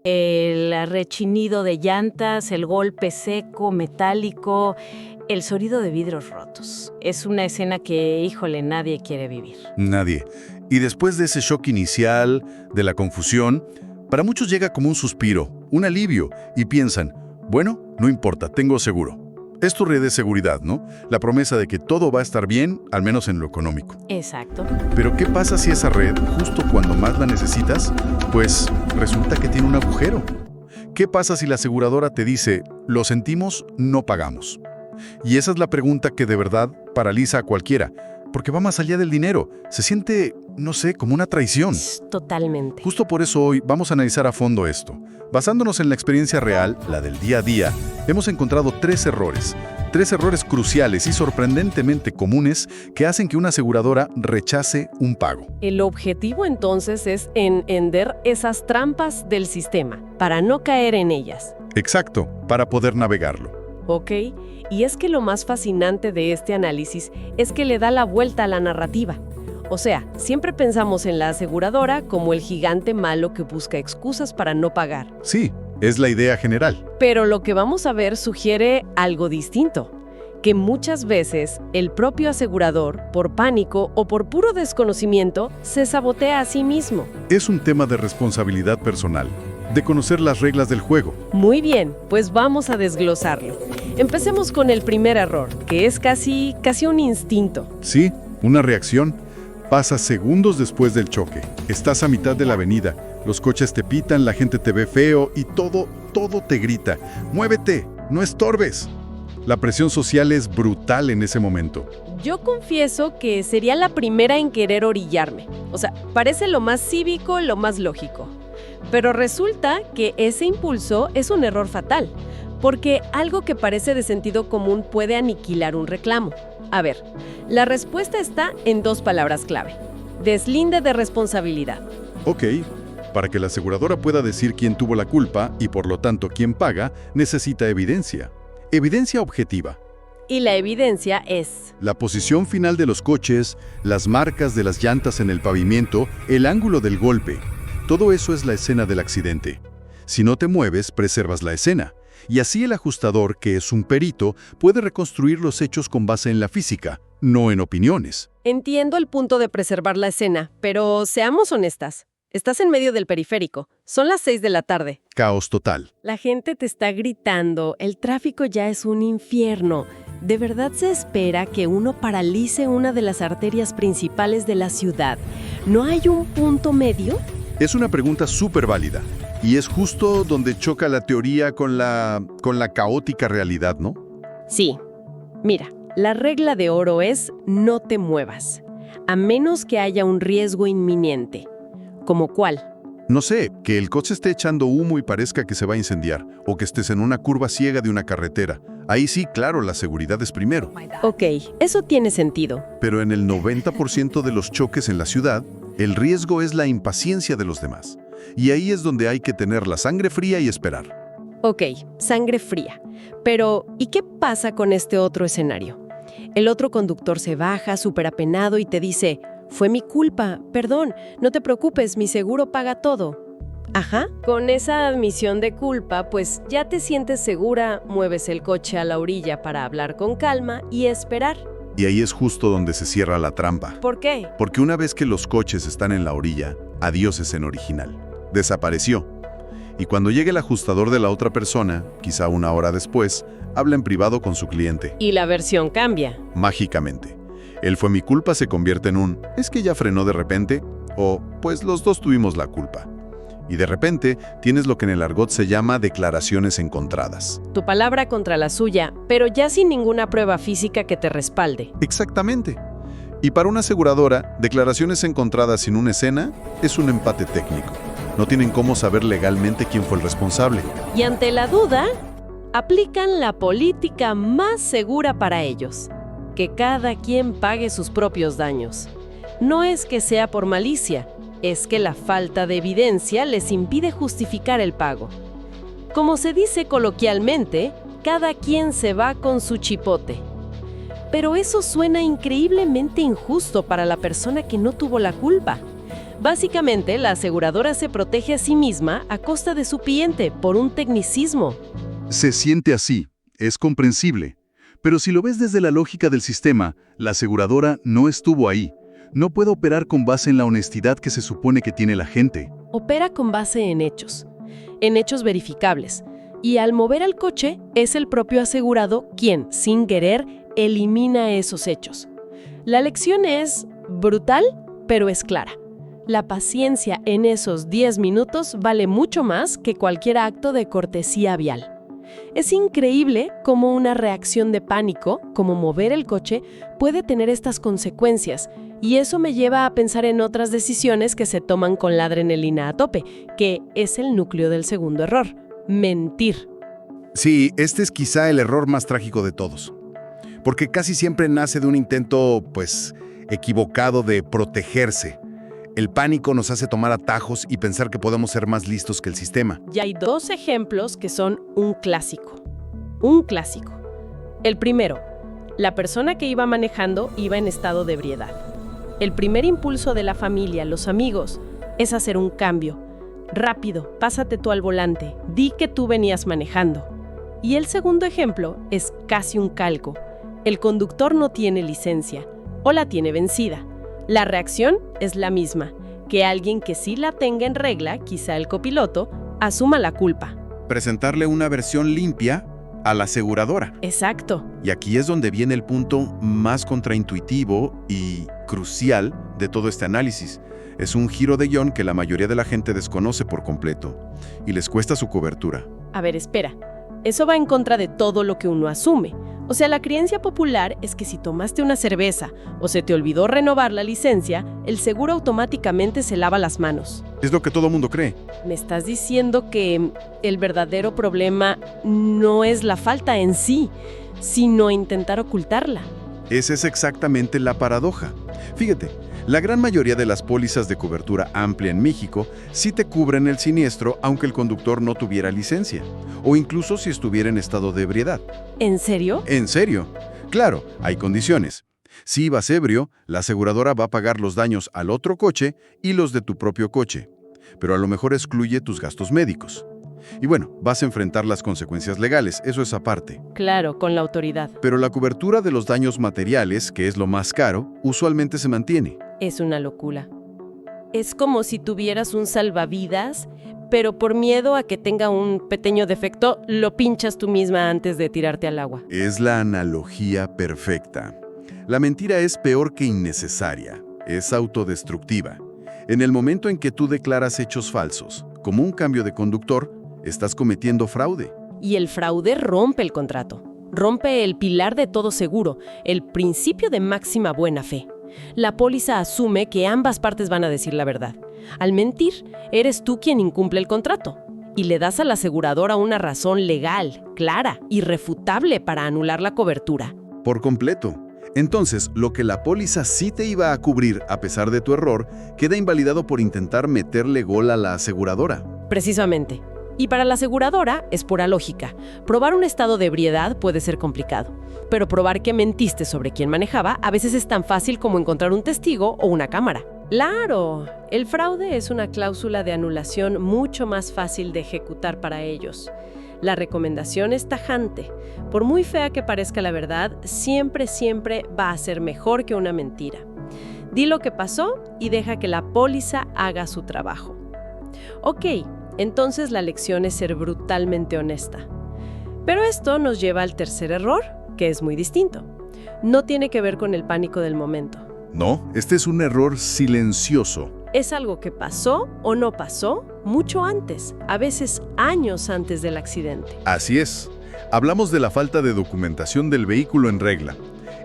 El rechinido de llantas, el golpe seco, metálico, el sonido de vidrios rotos. Es una escena que, híjole, nadie quiere vivir. Nadie. Y después de ese shock inicial, de la confusión, para muchos llega como un suspiro, un alivio, y piensan, bueno, no importa, tengo seguro. Es tu red de seguridad, ¿no? La promesa de que todo va a estar bien, al menos en lo económico. Exacto. Pero ¿qué pasa si esa red, justo cuando más la necesitas, pues resulta que tiene un agujero? ¿Qué pasa si la aseguradora te dice, lo sentimos, no pagamos? Y esa es la pregunta que de verdad paraliza a cualquiera, porque va más allá del dinero. Se siente, no sé, como una traición. Totalmente. Justo por eso hoy vamos a analizar a fondo esto. Basándonos en la experiencia real, la del día a día, hemos encontrado tres errores cruciales y sorprendentemente comunes que hacen que una aseguradora rechace un pago. El objetivo entonces es entender esas trampas del sistema, para no caer en ellas. Exacto, para poder navegarlo. ¿Ok? Y es que lo más fascinante de este análisis es que le da la vuelta a la narrativa. O sea, siempre pensamos en la aseguradora como el gigante malo que busca excusas para no pagar. Sí, es la idea general. Pero lo que vamos a ver sugiere algo distinto, que muchas veces el propio asegurador, por pánico o por puro desconocimiento, se sabotea a sí mismo. Es un tema de responsabilidad personal, de conocer las reglas del juego. Muy bien, pues vamos a desglosarlo. Empecemos con el primer error, que es casi un instinto. Sí, una reacción. Pasa segundos después del choque. Estás a mitad de la avenida. Los coches te pitan, la gente te ve feo y todo te grita. ¡Muévete! ¡No estorbes! La presión social es brutal en ese momento. Yo confieso que sería la primera en querer orillarme. O sea, parece lo más cívico, lo más lógico. Pero resulta que ese impulso es un error fatal, porque algo que parece de sentido común puede aniquilar un reclamo. A ver, la respuesta está en dos palabras clave: deslinde de responsabilidad. Ok, para que la aseguradora pueda decir quién tuvo la culpa y por lo tanto quién paga, necesita evidencia. Evidencia objetiva. Y la evidencia es La posición final de los coches, las marcas de las llantas en el pavimento, el ángulo del golpe. Todo eso es la escena del accidente. Si no te mueves, preservas la escena. Y así el ajustador, que es un perito, puede reconstruir los hechos con base en la física, no en opiniones. Entiendo el punto de preservar la escena, pero seamos honestas. Estás en medio del periférico. Son las 6 de la tarde. Caos total. La gente te está gritando. El tráfico ya es un infierno. ¿De verdad se espera que uno paralice una de las arterias principales de la ciudad? ¿No hay un punto medio? Es una pregunta súper válida. Y es justo donde choca la teoría con la caótica realidad, ¿no? Sí. Mira, la regla de oro es no te muevas, a menos que haya un riesgo inminente. ¿Cómo cuál? No sé, que el coche esté echando humo y parezca que se va a incendiar, o que estés en una curva ciega de una carretera. Ahí sí, claro, la seguridad es primero. Ok, eso tiene sentido. Pero en el 90% de los choques en la ciudad, el riesgo es la impaciencia de los demás. Y ahí es donde hay que tener la sangre fría y esperar. Ok, sangre fría. Pero, ¿y qué pasa con este otro escenario? El otro conductor se baja súper apenado y te dice: fue mi culpa, perdón, no te preocupes, mi seguro paga todo. Ajá, con esa admisión de culpa, pues ya te sientes segura, mueves el coche a la orilla para hablar con calma y esperar. Y ahí es justo donde se cierra la trampa. ¿Por qué? Porque una vez que los coches están en la orilla, adiós escena original. Desapareció. Y cuando llegue el ajustador de la otra persona, quizá una hora después, habla en privado con su cliente. Y la versión cambia. Mágicamente. El fue mi culpa se convierte en un ¿es que ya frenó de repente? O pues los dos tuvimos la culpa. Y de repente tienes lo que en el argot se llama declaraciones encontradas. Tu palabra contra la suya, pero ya sin ninguna prueba física que te respalde. Exactamente. Y para una aseguradora, declaraciones encontradas sin una escena es un empate técnico. No tienen cómo saber legalmente quién fue el responsable. Y ante la duda, aplican la política más segura para ellos: que cada quien pague sus propios daños. No es que sea por malicia, es que la falta de evidencia les impide justificar el pago. Como se dice coloquialmente, cada quien se va con su chipote. Pero eso suena increíblemente injusto para la persona que no tuvo la culpa. Básicamente, la aseguradora se protege a sí misma a costa de su cliente por un tecnicismo. Se siente así, es comprensible. Pero si lo ves desde la lógica del sistema, la aseguradora no estuvo ahí. No puede operar con base en la honestidad que se supone que tiene la gente. Opera con base en hechos verificables. Y al mover al coche, es el propio asegurado quien, sin querer, elimina esos hechos. La lección es brutal, pero es clara. La paciencia en esos 10 minutos vale mucho más que cualquier acto de cortesía vial. Es increíble cómo una reacción de pánico, como mover el coche, puede tener estas consecuencias, y eso me lleva a pensar en otras decisiones que se toman con la adrenalina a tope, que es el núcleo del segundo error: mentir. Sí, este es quizá el error más trágico de todos, porque casi siempre nace de un intento, equivocado de protegerse. El pánico nos hace tomar atajos y pensar que podemos ser más listos que el sistema. Y hay 2 ejemplos que son un clásico. Un clásico. El primero, la persona que iba manejando iba en estado de ebriedad. El primer impulso de la familia, los amigos, es hacer un cambio. Rápido, pásate tú al volante, di que tú venías manejando. Y el segundo ejemplo es casi un calco. El conductor no tiene licencia o la tiene vencida. La reacción es la misma, que alguien que sí la tenga en regla, quizá el copiloto, asuma la culpa. Presentarle una versión limpia a la aseguradora. Exacto. Y aquí es donde viene el punto más contraintuitivo y crucial de todo este análisis. Es un giro de guión que la mayoría de la gente desconoce por completo y les cuesta su cobertura. A ver, espera. Eso va en contra de todo lo que uno asume. O sea, la creencia popular es que si tomaste una cerveza o se te olvidó renovar la licencia, el seguro automáticamente se lava las manos. Es lo que todo mundo cree. ¿Me estás diciendo que el verdadero problema no es la falta en sí, sino intentar ocultarla? Esa es exactamente la paradoja. Fíjate, la gran mayoría de las pólizas de cobertura amplia en México sí te cubren el siniestro aunque el conductor no tuviera licencia, o incluso si estuviera en estado de ebriedad. ¿En serio? ¿En serio? Claro, hay condiciones. Si ibas ebrio, la aseguradora va a pagar los daños al otro coche y los de tu propio coche, pero a lo mejor excluye tus gastos médicos. Y bueno, vas a enfrentar las consecuencias legales, eso es aparte. Claro, con la autoridad. Pero la cobertura de los daños materiales, que es lo más caro, usualmente se mantiene. Es una locura. Es como si tuvieras un salvavidas, pero por miedo a que tenga un pequeño defecto, lo pinchas tú misma antes de tirarte al agua. Es la analogía perfecta. La mentira es peor que innecesaria, es autodestructiva. En el momento en que tú declaras hechos falsos, como un cambio de conductor, estás cometiendo fraude. Y el fraude rompe el contrato, rompe el pilar de todo seguro, el principio de máxima buena fe. La póliza asume que ambas partes van a decir la verdad. Al mentir, eres tú quien incumple el contrato y le das a la aseguradora una razón legal, clara, irrefutable para anular la cobertura. Por completo. Entonces, lo que la póliza sí te iba a cubrir a pesar de tu error, queda invalidado por intentar meterle gol a la aseguradora. Precisamente. Y para la aseguradora es pura lógica. Probar un estado de ebriedad puede ser complicado, pero probar que mentiste sobre quién manejaba a veces es tan fácil como encontrar un testigo o una cámara. ¡Claro! El fraude es una cláusula de anulación mucho más fácil de ejecutar para ellos. La recomendación es tajante. Por muy fea que parezca la verdad, siempre va a ser mejor que una mentira. Di lo que pasó y deja que la póliza haga su trabajo. Ok. Entonces la lección es ser brutalmente honesta. Pero esto nos lleva al tercer error, que es muy distinto. No tiene que ver con el pánico del momento. No, este es un error silencioso. Es algo que pasó o no pasó mucho antes, a veces años antes del accidente. Así es. Hablamos de la falta de documentación del vehículo en regla.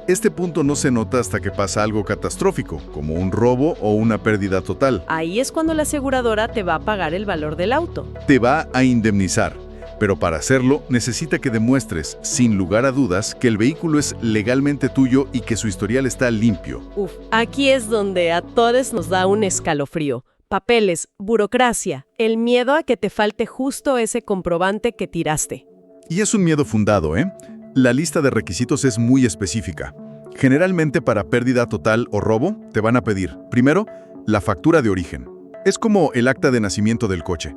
Este punto no se nota hasta que pasa algo catastrófico, como un robo o una pérdida total. Ahí es cuando la aseguradora te va a pagar el valor del auto. Te va a indemnizar, pero para hacerlo necesita que demuestres, sin lugar a dudas, que el vehículo es legalmente tuyo y que su historial está limpio. Aquí es donde a todos nos da un escalofrío. Papeles, burocracia, el miedo a que te falte justo ese comprobante que tiraste. Y es un miedo fundado, ¿eh? La lista de requisitos es muy específica. Generalmente para pérdida total o robo, te van a pedir, primero, la factura de origen. Es como el acta de nacimiento del coche.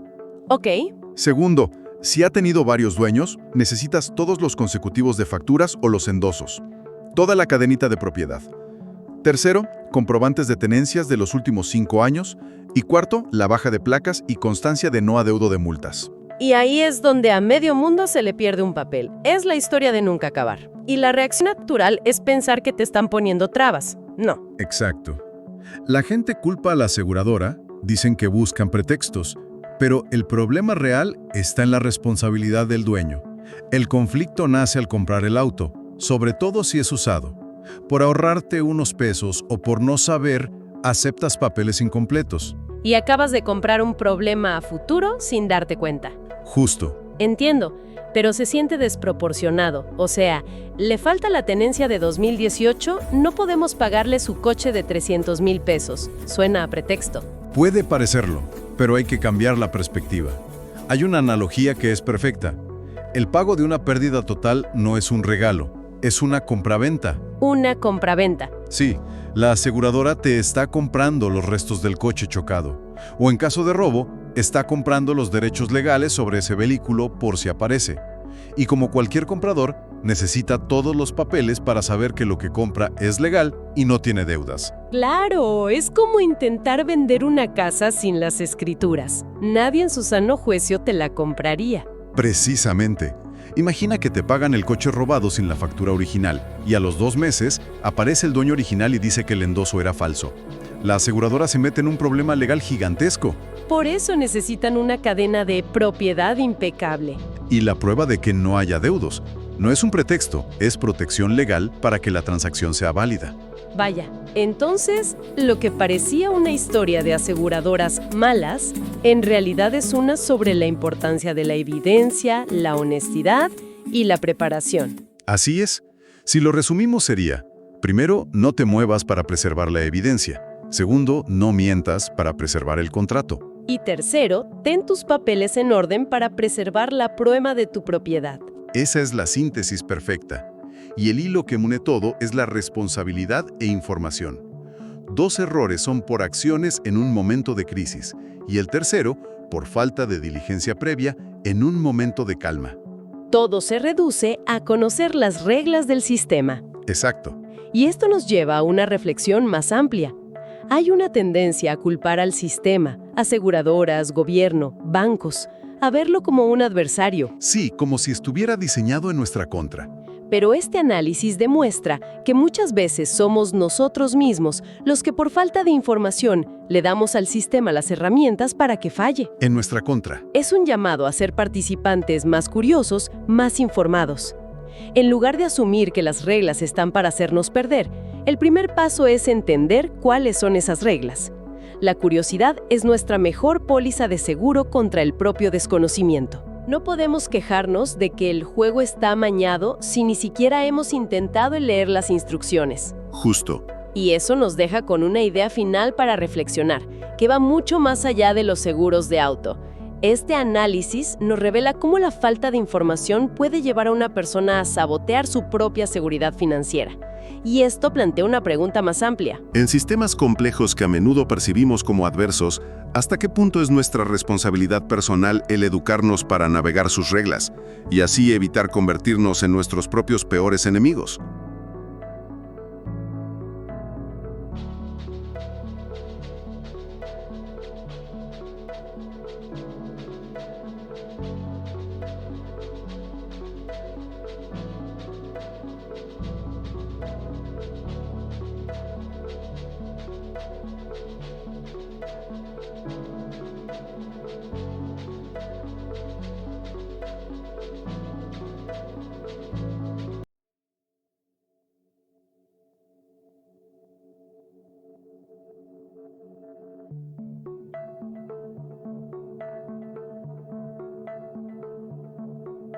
Ok. Segundo, si ha tenido varios dueños, necesitas todos los consecutivos de facturas o los endosos. Toda la cadenita de propiedad. Tercero, comprobantes de tenencias de los últimos 5 años. Y cuarto, la baja de placas y constancia de no adeudo de multas. Y ahí es donde a medio mundo se le pierde un papel. Es la historia de nunca acabar. Y la reacción natural es pensar que te están poniendo trabas. No. Exacto. La gente culpa a la aseguradora, dicen que buscan pretextos, pero el problema real está en la responsabilidad del dueño. El conflicto nace al comprar el auto, sobre todo si es usado. Por ahorrarte unos pesos o por no saber, aceptas papeles incompletos. Y acabas de comprar un problema a futuro sin darte cuenta. Justo. Entiendo, pero se siente desproporcionado. O sea, le falta la tenencia de 2018, no podemos pagarle su coche de 300,000 pesos. Suena a pretexto. Puede parecerlo, pero hay que cambiar la perspectiva. Hay una analogía que es perfecta. El pago de una pérdida total no es un regalo, es una compraventa. Una compraventa. Sí, la aseguradora te está comprando los restos del coche chocado. O en caso de robo, está comprando los derechos legales sobre ese vehículo por si aparece. Y como cualquier comprador, necesita todos los papeles para saber que lo que compra es legal y no tiene deudas. Claro, es como intentar vender una casa sin las escrituras. Nadie en su sano juicio te la compraría. Precisamente. Imagina que te pagan el coche robado sin la factura original y a los 2 meses aparece el dueño original y dice que el endoso era falso. La aseguradora se mete en un problema legal gigantesco. Por eso necesitan una cadena de propiedad impecable. Y la prueba de que no haya adeudos. No es un pretexto, es protección legal para que la transacción sea válida. Vaya, entonces, lo que parecía una historia de aseguradoras malas, en realidad es una sobre la importancia de la evidencia, la honestidad y la preparación. Así es. Si lo resumimos sería, primero, no te muevas para preservar la evidencia. Segundo, no mientas para preservar el contrato. Y tercero, ten tus papeles en orden para preservar la prueba de tu propiedad. Esa es la síntesis perfecta. Y el hilo que une todo es la responsabilidad e información. 2 errores son por acciones en un momento de crisis, y el tercero, por falta de diligencia previa, en un momento de calma. Todo se reduce a conocer las reglas del sistema. Exacto. Y esto nos lleva a una reflexión más amplia. Hay una tendencia a culpar al sistema, aseguradoras, gobierno, bancos, a verlo como un adversario. Sí, como si estuviera diseñado en nuestra contra. Pero este análisis demuestra que muchas veces somos nosotros mismos los que por falta de información le damos al sistema las herramientas para que falle. En nuestra contra. Es un llamado a ser participantes más curiosos, más informados. En lugar de asumir que las reglas están para hacernos perder, el primer paso es entender cuáles son esas reglas. La curiosidad es nuestra mejor póliza de seguro contra el propio desconocimiento. No podemos quejarnos de que el juego está amañado si ni siquiera hemos intentado leer las instrucciones. Justo. Y eso nos deja con una idea final para reflexionar, que va mucho más allá de los seguros de auto. Este análisis nos revela cómo la falta de información puede llevar a una persona a sabotear su propia seguridad financiera. Y esto plantea una pregunta más amplia. En sistemas complejos que a menudo percibimos como adversos, ¿hasta qué punto es nuestra responsabilidad personal el educarnos para navegar sus reglas y así evitar convertirnos en nuestros propios peores enemigos?